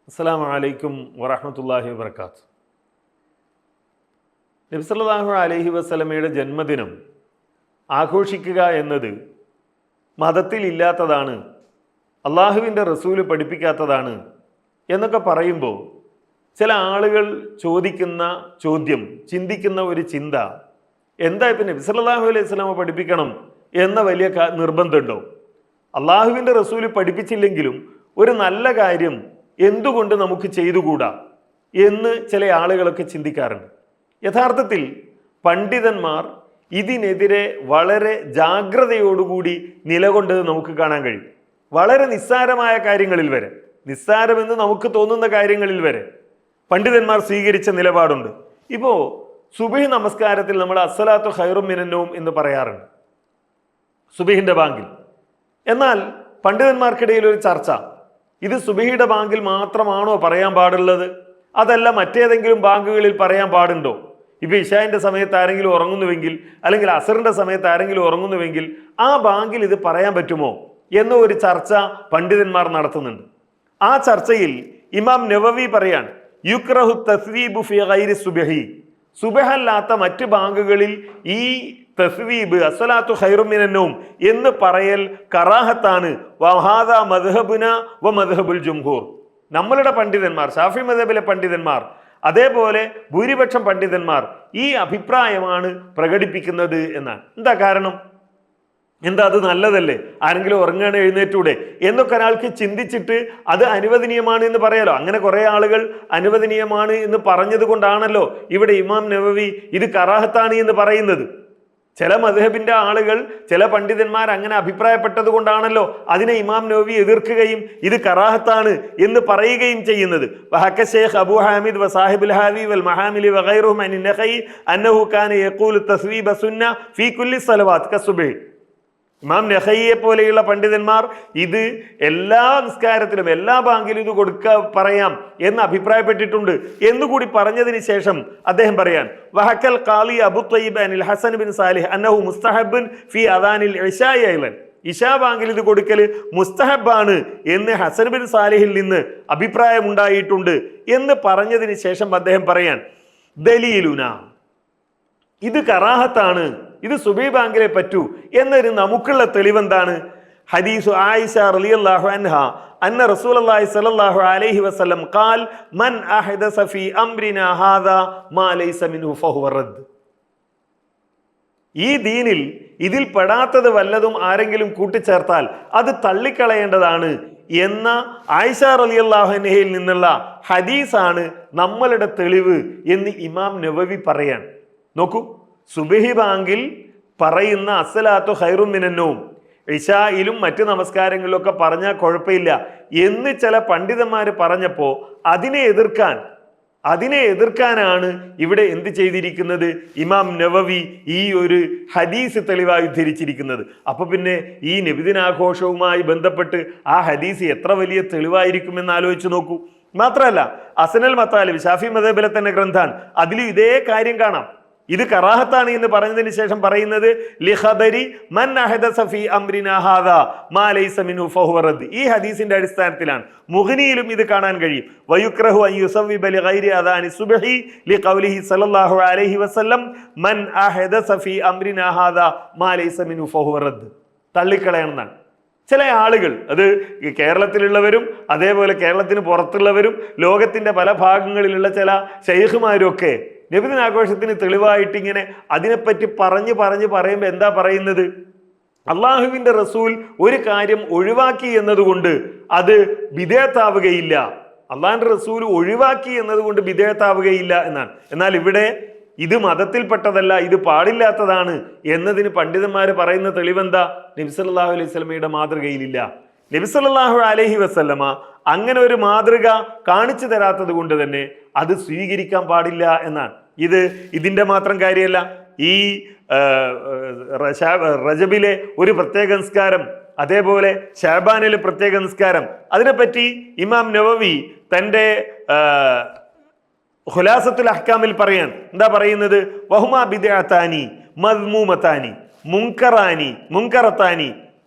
അസ്സലാമു അലൈക്കും വറഹ്മത്തുള്ളാഹി വബറകാതുഹു. നബി സല്ലല്ലാഹു അലൈഹി വസല്ലമയുടെ ജന്മദിനം ആഘോഷിക്കുക എന്നത് മതത്തിൽ ഇല്ലാത്തതാണ്, അള്ളാഹുവിൻ്റെ റസൂല് പഠിപ്പിക്കാത്തതാണ് എന്നൊക്കെ പറയുമ്പോൾ ചില ആളുകൾ ചോദിക്കുന്ന ചോദ്യം, ചിന്തിക്കുന്ന ഒരു ചിന്ത, എന്താ ഇപ്പം നബി സല്ലല്ലാഹു അലൈഹി വസല്ലമ പഠിപ്പിക്കണം എന്ന വലിയ നിർബന്ധമുണ്ടോ? അള്ളാഹുവിൻ്റെ റസൂല് പഠിപ്പിച്ചില്ലെങ്കിലും ഒരു നല്ല കാര്യം എന്തുകൊണ്ട് നമുക്ക് ചെയ്തുകൂടാ എന്ന് ചില ആളുകളൊക്കെ ചിന്തിക്കാറുണ്ട്. യഥാർത്ഥത്തിൽ പണ്ഡിതന്മാർ ഇതിനെതിരെ വളരെ ജാഗ്രതയോടുകൂടി നിലകൊണ്ടത് നമുക്ക് കാണാൻ കഴിയും. വളരെ നിസ്സാരമായ കാര്യങ്ങളിൽ വരെ, നിസ്സാരമെന്ന് നമുക്ക് തോന്നുന്ന കാര്യങ്ങളിൽ വരെ പണ്ഡിതന്മാർ സ്വീകരിച്ച നിലപാടുണ്ട്. ഇപ്പോൾ സുബഹി നമസ്കാരത്തിൽ നമ്മൾ അസ്സലാത്തു ഖൈറും മിനൻ നൗം എന്ന് പറയാറുണ്ട് സുബഹിൻ്റെ ബാങ്കിൽ. എന്നാൽ പണ്ഡിതന്മാർക്കിടയിൽ ഒരു ചർച്ച, ഇത് സുബഹിയുടെ ബാങ്കിൽ മാത്രമാണോ പറയാൻ പാടുള്ളത്, അതല്ല മറ്റേതെങ്കിലും ബാങ്കുകളിൽ പറയാൻ പാടുണ്ടോ? ഇപ്പോൾ ഇശാന്റെ സമയത്ത് ആരെങ്കിലും ഉറങ്ങുന്നുവെങ്കിൽ, അല്ലെങ്കിൽ അസറിന്റെ സമയത്ത് ആരെങ്കിലും ഉറങ്ങുന്നുവെങ്കിൽ ആ ബാങ്കിൽ ഇത് പറയാൻ പറ്റുമോ എന്ന ഒരു ചർച്ച പണ്ഡിതന്മാർ നടത്തുന്നുണ്ട്. ആ ചർച്ചയിൽ ഇമാം നവവി പറയാൻ, യുക്റഹു തസ്വീബു ഫി ഗൈരി സുബഹി, സുബഹല്ലാത്ത മറ്റ് ബാങ്കുകളിൽ ഈ തസ്വീബ് അസ്സലാത്തു ഖൈറും മിനൻ നൗം എന്ന് പറയൽ കറാഹത്താണ്. വഹാദാ മദ്ഹബുന വ മദ്ഹബുൽ ജംഹൂർ, നമ്മളുടെ പണ്ഡിതന്മാർ, ഷാഫി മദ്ഹബിലെ പണ്ഡിതന്മാർ, അതേപോലെ ഭൂരിപക്ഷം പണ്ഡിതന്മാർ ഈ അഭിപ്രായമാണ് പ്രകടിപ്പിക്കുന്നത് എന്നാണ്. എന്താ കാരണം? എന്താ, അത് നല്ലതല്ലേ, ആരെങ്കിലും ഉറങ്ങാണ് എഴുന്നേറ്റൂടെ എന്നൊക്കെ ഒരാൾക്ക് ചിന്തിച്ചിട്ട് അത് അനുവദനീയമാണ് എന്ന് പറയാലോ. അങ്ങനെ കുറെ ആളുകൾ അനുവദനീയമാണ് എന്ന് പറഞ്ഞത് കൊണ്ടാണല്ലോ ഇവിടെ ഇമാം നവവി ഇത് കറാഹത്താണ് എന്ന് പറയുന്നത്. ചില മദ്ഹബിന്റെ ആളുകൾ, ചില പണ്ഡിതന്മാർ അങ്ങനെ അഭിപ്രായപ്പെട്ടത് കൊണ്ടാണല്ലോ അതിനെ ഇമാം നവവി എതിർക്കുകയും ഇത് കറാഹത്താണ് എന്ന് പറയുകയും ചെയ്യുന്നത്. വഹക്ക ശൈഖ് അബൂ ഹാമിദ് വസാഹിബുൽ ഹാവി വൽ മഹാമിലി വഗൈറുഹും അൻ നഖൈ അന്നഹു കാന യഖൂലു തസ്വീബ സുന്ന ഫീ കുല്ലി സ്വലവാത്ത് കസുബ്ഹി. ഇമാം നഖൈയെ പോലെയുള്ള പണ്ഡിതന്മാർ ഇത് എല്ലാ നിസ്കാരത്തിലും എല്ലാ ബാങ്കിലും ഇത് പറയാം എന്ന് അഭിപ്രായപ്പെട്ടിട്ടുണ്ട് എന്നുകൂടി പറഞ്ഞതിന് ശേഷം അദ്ദേഹം പറയാൻ, വഹക്കൽ ഖാലി അബു ത്വയ്യിബ് അനിൽ ഹസൻ ബിൻ സാലിഹ് അന്നഹു മുസ്തഹബ്ബുൻ ഫി അദാനിൽ ഇശാഇ അയ്ളൻ, ഇശാ ബാങ്കിൽ ഇത് കൊടുക്കൽ മുസ്തഹബാണ് എന്ന് ഹസൻ ബിൻ സാലിഹിൽ നിന്ന് അഭിപ്രായമുണ്ടായിട്ടുണ്ട് എന്ന് പറഞ്ഞതിന് ശേഷം അദ്ദേഹം പറയാൻ, ദലീലുന, ഇത് കറാഹത്താണ്, ഇത് സുബഹി ബാങ്കിലെ പറ്റൂ എന്നൊരു നമുക്കുള്ള തെളിവെന്താണ്? ഹദീസു ആയിഷ റളിയല്ലാഹു അൻഹ അന്ന റസൂലുള്ളാഹി സ്വല്ലല്ലാഹു അലൈഹി വസല്ലം ഖാൽ മൻ അഹദസ ഫീ അംരിനാ ഹാദാ മാ ലൈസ മിൻഹു ഫഹുവ റദ്ദ്. ഈ ദീനിൽ ഇതിൽ പെടാത്തത് വല്ലതും ആരെങ്കിലും കൂട്ടിച്ചേർത്താൽ അത് തള്ളിക്കളയേണ്ടതാണ് എന്ന ആയിഷ റളിയല്ലാഹു അൻഹയിൽ നിന്നുള്ള ഹദീസാണ് നമ്മളുടെ തെളിവ് എന്ന് ഇമാം നവവി പറയാൻ. നോക്കൂ, സുബഹി ബാങ്കിൽ പറയുന്ന അസ്സലാത്തു ഖൈറും മിനൻ നൗം ഇശായിലും മറ്റ് നമസ്കാരങ്ങളിലൊക്കെ പറഞ്ഞാൽ കുഴപ്പമില്ല എന്ന് ചില പണ്ഡിതന്മാർ പറഞ്ഞപ്പോൾ അതിനെ എതിർക്കാനാണ് ഇവിടെ എന്ത് ചെയ്തിരിക്കുന്നത്? ഇമാം നവവി ഈ ഒരു ഹദീസ് തെളിവായി ഉദ്ധരിച്ചിരിക്കുന്നത്. അപ്പൊ പിന്നെ ഈ നബിദിനാഘോഷവുമായി ബന്ധപ്പെട്ട് ആ ഹദീസ് എത്ര വലിയ തെളിവായിരിക്കുമെന്ന് ആലോചിച്ച് നോക്കൂ. മാത്രമല്ല അസ്നൽ മത്താലിബ്, ഷാഫി മദ്ഹബിലെ തന്നെ ഗ്രന്ഥാൻ, അതിലും ഇതേ കാര്യം കാണാം. ഇത് കറാഹത്താണ് എന്ന് പറഞ്ഞതിന് ശേഷം പറയുന്നത് ലിഖബരി മൻ അഹദസ ഫീ അംരിനാ ഹാദാ മാ ലൈസ മിൻഹു ഫഹുവ റദ്ദ്. ഈ ഹദീസിന്റെ അടിസ്ഥാനത്തിലാണ്. മുഗ്നിയിലും ഇത് കാണാൻ കഴിയും. വയുക്റഹു അൻ യുസവ്വിബ ലിഗൈരി അദാനി സുബ്ഹി ലിഖൗലിഹി സ്വല്ലല്ലാഹു അലൈഹി വസല്ലം മൻ അഹദസ ഫീ അംരിനാ ഹാദാ മാ ലൈസ മിൻഹു ഫഹുവ റദ്ദ്. തള്ളിക്കളയണമെന്നാണ് ചില ആളുകൾ. അത് കേരളത്തിലുള്ളവരും അതേപോലെ കേരളത്തിന് പുറത്തുള്ളവരും ലോകത്തിന്റെ പല ഭാഗങ്ങളിലുള്ള ചില ശൈഖുമാരും ഒക്കെ നബിദിനാഘോഷത്തിന് തെളിവായിട്ട് ഇങ്ങനെ അതിനെപ്പറ്റി പറയുമ്പോൾ എന്താ പറയുന്നത്? അള്ളാഹുവിൻ്റെ റസൂൽ ഒരു കാര്യം ഒഴിവാക്കി എന്നതുകൊണ്ട് അത് ബിദഅത്താവുകയില്ല, അള്ളാഹിൻ്റെ റസൂൽ ഒഴിവാക്കി എന്നതുകൊണ്ട് ബിദഅത്താവുകയില്ല എന്നാണ്. എന്നാൽ ഇവിടെ ഇത് മതത്തിൽപ്പെട്ടതല്ല, ഇത് പാടില്ലാത്തതാണ് എന്നതിന് പണ്ഡിതന്മാർ പറയുന്ന തെളിവെന്താ? നബി സല്ലല്ലാഹു അലൈഹി വസല്ലമയുടെ മാതൃകയിലില്ല. നബി സല്ലല്ലാഹു അലൈഹി വസല്ലമ അങ്ങനെ ഒരു മാതൃക കാണിച്ചു തരാത്തത് കൊണ്ട് തന്നെ അത് സ്വീകരിക്കാൻ പാടില്ല എന്നാണ്. ഇതിൻ്റെ മാത്രം കാര്യമല്ല. ഈ റജബിലെ ഒരു പ്രത്യേക നിസ്കാരം, അതേപോലെ ശഅബാനിലെ പ്രത്യേക നിസ്കാരം, അതിനെപ്പറ്റി ഇമാം നവവി തൻ്റെ ഖുലാസത്തുൽ അഹ്കാമിൽ പറയാൻ എന്താ പറയുന്നത്? വഹുമാ ബിദ്അത്താനി മദ്മൂമത്താനി മുൻകറത്താനി,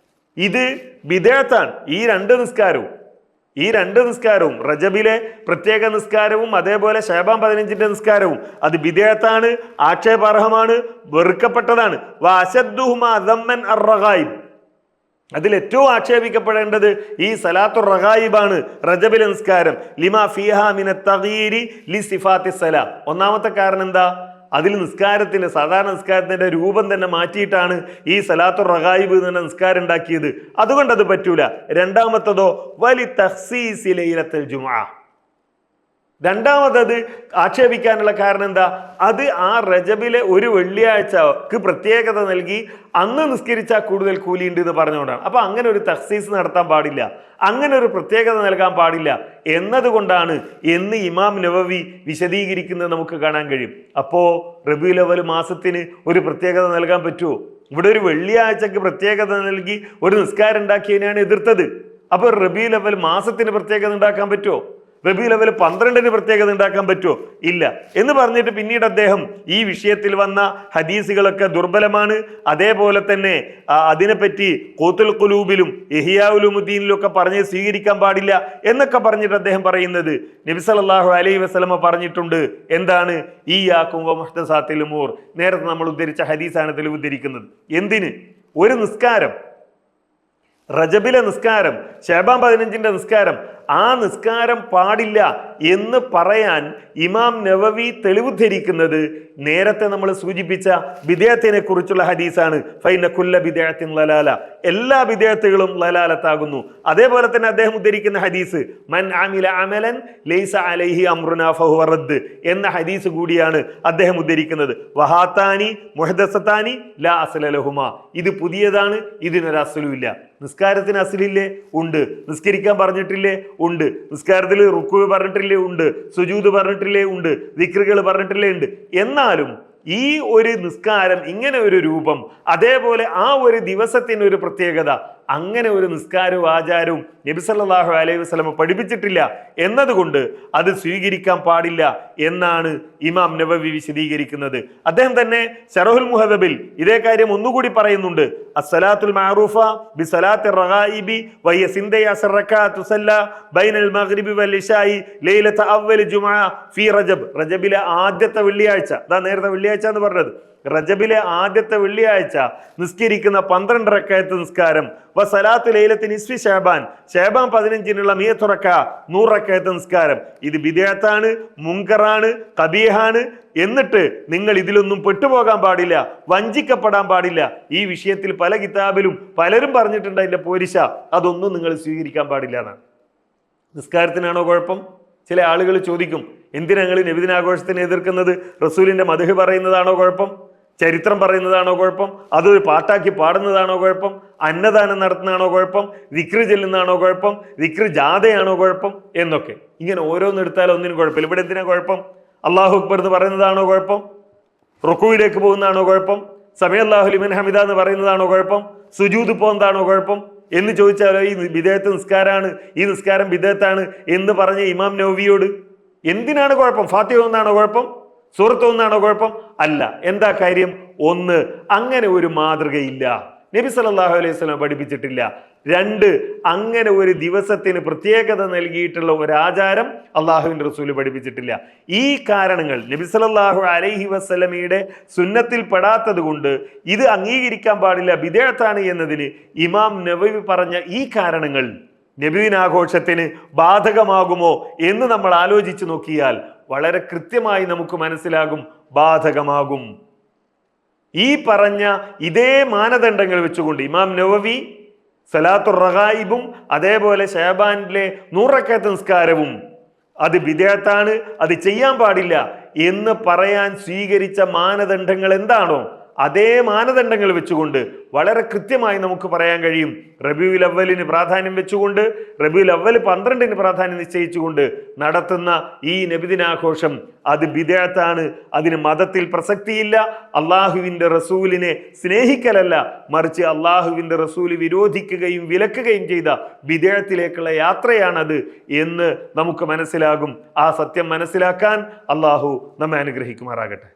ഇത് ബിദ്അത്താണ് ഈ രണ്ട് നിസ്കാരവും. ഈ രണ്ട് നിസ്കാരവും, റജബിലെ പ്രത്യേക നിസ്കാരവും അതേപോലെ ശഅബാൻ 15ന്റെ നിസ്കാരവും, അത് ബിദ്അത്താണ്, ആക്ഷേപാർഹമാണ്, വെറുക്കപ്പെട്ടതാണ്. അതിൽ ഏറ്റവും ആക്ഷേപിക്കപ്പെടേണ്ടത് ഈ സലാത്തുർ റഗായിബാണ്, റജബിലെ നിസ്കാരം. ലിമാ ഫീഹാ മിനത് തഗ്യീരി ലിസിഫാത്തി സലാ. ഒന്നാമത്തെ കാരണം എന്താ? അതിൽ നിസ്കാരത്തിന്റെ, സാധാരണ നിസ്കാരത്തിന്റെ രൂപം തന്നെ മാറ്റിയിട്ടാണ് ഈ സലാത്തുർ റഗായിബ് എന്ന നിസ്കാരം ഉണ്ടാക്കിയത്. അതുകൊണ്ട് അത് പറ്റൂല. രണ്ടാമത്തതോ വലി തഖ്സീസി ലൈലത്തുൽ ജുമുഅ. രണ്ടാമത്തത് ആക്ഷേപിക്കാനുള്ള കാരണം എന്താ? അത് ആ റജബിലെ ഒരു വെള്ളിയാഴ്ചക്ക് പ്രത്യേകത നൽകി അന്ന് നിസ്കരിച്ചാൽ കൂടുതൽ കൂലിയുണ്ട് എന്ന് പറഞ്ഞുകൊണ്ടാണ്. അപ്പൊ അങ്ങനെ ഒരു തഖ്സീസ് നടത്താൻ പാടില്ല, അങ്ങനെ ഒരു പ്രത്യേകത നൽകാൻ പാടില്ല എന്നതുകൊണ്ടാണ് എന്ന് ഇമാം നവവി വിശദീകരിക്കുന്നത് നമുക്ക് കാണാൻ കഴിയും. അപ്പോ റബീഉൽ അവ്വൽ മാസത്തിന് ഒരു പ്രത്യേകത നൽകാൻ പറ്റുമോ? ഇവിടെ ഒരു വെള്ളിയാഴ്ചക്ക് പ്രത്യേകത നൽകി ഒരു നിസ്കാരം ഉണ്ടാക്കിയതിനാണ് എതിർത്തത്. അപ്പോൾ റബീഉൽ അവ്വൽ മാസത്തിന് പ്രത്യേകത ഉണ്ടാക്കാൻ പറ്റുമോ? റബീഉൽ അവ്വൽ 12ന് പ്രത്യേകത ഉണ്ടാക്കാൻ പറ്റുമോ? ഇല്ല എന്ന് പറഞ്ഞിട്ട് പിന്നീട് അദ്ദേഹം ഈ വിഷയത്തിൽ വന്ന ഹദീസുകളൊക്കെ ദുർബലമാണ്, അതേപോലെ തന്നെ അതിനെപ്പറ്റി ഖൂത്തുൽ ഖുലൂബിലും ഇഹ്യാ ഉലൂമുദ്ദീനിലും ഒക്കെ പറഞ്ഞ് സ്വീകരിക്കാൻ പാടില്ല എന്നൊക്കെ പറഞ്ഞിട്ട് അദ്ദേഹം പറയുന്നത് നബി സല്ലല്ലാഹു അലൈഹി വസല്ലമ പറഞ്ഞിട്ടുണ്ട്. എന്താണ്? ഇയ്യാകും വമുഹ്ദസാത്തിൽ ഉമൂർ. നേരത്തെ നമ്മൾ ഉദ്ധരിച്ച ഹദീസാണ് ഇതിൽ ഉദ്ധരിക്കുന്നത്. എന്തിന്? ഒരു നിസ്കാരം, റജബിലെ നിസ്കാരം, ശഅബാൻ 15ന്റെ നിസ്കാരം, ആ നിസ്കാരം പാടില്ല എന്ന് പറയാൻ ഇമാം നവവി തെളിവുദ്ധരിക്കുന്നത് നേരത്തെ നമ്മൾ സൂചിപ്പിച്ച ബിദ്അത്തിനെ കുറിച്ചുള്ള ഹദീസാണ്. ഫൈന കുല്ല ബിദ്അത്തിൻ ലലാല, എല്ലാ ബിദ്അത്തുകളും ലലാലത്താകുന്നു. അതേപോലെ തന്നെ അദ്ദേഹം ഉദ്ധരിക്കുന്ന ഹദീസ് മൻ അമില അമലൻ ലൈസ അലൈഹി അംറുനാ ഫഹുവ റദ്ദ് എന്ന ഹദീസ് കൂടിയാണ് അദ്ദേഹം ഉദ്ധരിക്കുന്നത്. വഹാത്താനി മുഹദസത്താനി ലാ അസ്ല ലഹുമാ. ഇത് പുതിയതാണ്, ഇതിനൊരു അസ്ലുമില്ല. നിസ്കാരത്തിന് അസ്ലില്ലേ? ഉണ്ട്. നിസ്കരിക്കാൻ പറഞ്ഞിട്ടില്ലേ? ഉണ്ട്. നിസ്കാരത്തിൽ റുക്കൂ പറഞ്ഞിട്ടില്ലേ? ഉണ്ട്. സുജൂദ് പറഞ്ഞിട്ടില്ലേ? ഉണ്ട്. ദിക്റുകൾ പറഞ്ഞിട്ടില്ലേ? ഉണ്ട്. എന്നാലും ഈ ഒരു നിസ്കാരം, ഇങ്ങനെ ഒരു രൂപം, അതേപോലെ ആ ഒരു ദിവസത്തിന് ഒരു പ്രത്യേകത, അങ്ങനെ ഒരു നിസ്കാരവും ആചാരവും നബി സല്ലല്ലാഹു അലൈഹി വസല്ലം പഠിപ്പിച്ചിട്ടില്ല എന്നതുകൊണ്ട് അത് സ്വീകരിക്കാൻ പാടില്ല എന്നാണ് ഇമാം നവവി വിശദീകരിക്കുന്നത്. അദ്ദേഹം തന്നെ ശറഹുൽ മുഹദബിൽ ഇതേ കാര്യം ഒന്നുകൂടി പറയുന്നുണ്ട്. അസ്സലാത്തുൽ മഅറൂഫ ബിസലാത്തിർ റഗായിബി വഹിയ 12 റക്അത്ത് തുസല്ല ബൈനൽ മഗ്രിബി വൽ ഇശാഇ ലൈലത അവ്വൽ ജുമുഅ ഫീ റജബ്. റജബിലെ ആദ്യത്തെ വെള്ളിയാഴ്ച, അതാ നേരത്തെ വെള്ളിയാഴ്ച എന്ന് പറഞ്ഞത്, റജബിലെ ആദ്യത്തെ വെള്ളിയാഴ്ച നിസ്കരിക്കുന്ന 12 റക്അത്ത് നിസ്കാരം. വസലാത്തു ലൈലത്തി നിസ്ഫി ശഅബാൻ, ശഅബാൻ 15നുള്ള 100 റക്അത്ത് നിസ്കാരം. ഇത് ബിദ്അത്താണ്, മുൻകറാണ്, ഖബീഹാണ്. എന്നിട്ട് നിങ്ങൾ ഇതിലൊന്നും പെട്ടുപോകാൻ പാടില്ല, വഞ്ചിക്കപ്പെടാൻ പാടില്ല. ഈ വിഷയത്തിൽ പല കിതാബിലും പലരും പറഞ്ഞിട്ടുണ്ട് അതിന്റെ പോരിശ. അതൊന്നും നിങ്ങൾ സ്വീകരിക്കാൻ പാടില്ല എന്നാണ്. നിസ്കാരത്തിനാണോ കുഴപ്പം? ചില ആളുകൾ ചോദിക്കും, എന്തിനാ ഞങ്ങൾ നബിദിനാഘോഷത്തിനെ എതിർക്കുന്നത്? റസൂലിന്റെ മദ്ഹ് പറയുന്നതാണോ കുഴപ്പം? ചരിത്രം പറയുന്നതാണോ കുഴപ്പം? അതൊരു പാട്ടാക്കി പാടുന്നതാണോ കുഴപ്പം? അന്നദാനം നടത്തുന്നതാണോ കുഴപ്പം? ദിക്റ് ചെല്ലുന്നതാണോ കുഴപ്പം? ദിക്റ് ജാഥയാണോ കുഴപ്പം? എന്നൊക്കെ ഇങ്ങനെ ഓരോന്നെടുത്താലും ഒന്നിനും കുഴപ്പമില്ല. ഇവിടെ എന്തിനാ കുഴപ്പം? അല്ലാഹു അക്ബർ എന്ന് പറയുന്നതാണോ കുഴപ്പം? റുക്കൂയിലേക്ക് പോകുന്നതാണോ കുഴപ്പം? സമീഅ അല്ലാഹു ലിമൻ ഹമിദ എന്ന് പറയുന്നതാണോ കുഴപ്പം? സുജൂദ് പോകുന്നതാണോ കുഴപ്പം എന്ന് ചോദിച്ചാലോ ഈ ബിദ്അത്ത് നിസ്കാരമാണ്, ഈ നിസ്കാരം ബിദ്അത്താണ് എന്ന് പറഞ്ഞ ഇമാം നവവിയോട് എന്തിനാണ് കുഴപ്പം? ഫാത്തിഹ ഒന്നാണോ കുഴപ്പം? സൂറത്ത് ഒന്നാണോ കുഴപ്പം? അല്ല. എന്താ കാര്യം? ഒന്ന്, അങ്ങനെ ഒരു മാതൃകയില്ല, നബി സല്ലല്ലാഹു അലൈഹി വസല്ലം പഠിപ്പിച്ചിട്ടില്ല. 2, അങ്ങനെ ഒരു ദിവസത്തിന് പ്രത്യേകത നൽകിയിട്ടുള്ള ഒരു ആചാരം അള്ളാഹുവിൻ്റെ റസൂല് പഠിപ്പിച്ചിട്ടില്ല. ഈ കാരണങ്ങൾ നബി സല്ലല്ലാഹു അലൈഹി വസല്ലമയുടെ സുന്നത്തിൽ പെടാത്തത് കൊണ്ട് ഇത് അംഗീകരിക്കാൻ പാടില്ല, ബിദ്അത്താണ് എന്നതിന് ഇമാം നവവി പറഞ്ഞ ഈ കാരണങ്ങൾ നബിദിനാഘോഷത്തിന് ബാധകമാകുമോ എന്ന് നമ്മൾ ആലോചിച്ച് നോക്കിയാൽ വളരെ കൃത്യമായി നമുക്ക് മനസ്സിലാകും, ബാധകമാകും. ഈ പറഞ്ഞ ഇതേ മാനദണ്ഡങ്ങൾ വെച്ചുകൊണ്ട് ഇമാം നവവി സലാത്തുർ റഗായിബും അതേപോലെ ശഅബാനിലെ 100 റക്അത്ത് നിസ്കാരവും അത് ബിദ്അത്താണ്, അത് ചെയ്യാൻ പാടില്ല എന്ന് പറയാൻ സ്വീകരിച്ച മാനദണ്ഡങ്ങൾ എന്താണോ അതേ മാനദണ്ഡങ്ങൾ വെച്ചുകൊണ്ട് വളരെ കൃത്യമായി നമുക്ക് പറയാൻ കഴിയും. റബീഉൽ അവ്വലിന് പ്രാധാന്യം വെച്ചുകൊണ്ട്, റബീഉൽ അവ്വൽ 12ന് പ്രാധാന്യം നിശ്ചയിച്ചുകൊണ്ട് നടത്തുന്ന ഈ നബിദിനാഘോഷം അത് ബിദ്അത്താണ്, അതിന് മതത്തിൽ പ്രസക്തിയില്ല. അള്ളാഹുവിൻ്റെ റസൂലിനെ സ്നേഹിക്കലല്ല, മറിച്ച് അള്ളാഹുവിൻ്റെ റസൂല് വിരോധിക്കുകയും വിലക്കുകയും ചെയ്ത ബിദ്അത്തിലേക്കുള്ള യാത്രയാണത് എന്ന് നമുക്ക് മനസ്സിലാകും. ആ സത്യം മനസ്സിലാക്കാൻ അള്ളാഹു നമ്മെ അനുഗ്രഹിക്കുമാറാകട്ടെ.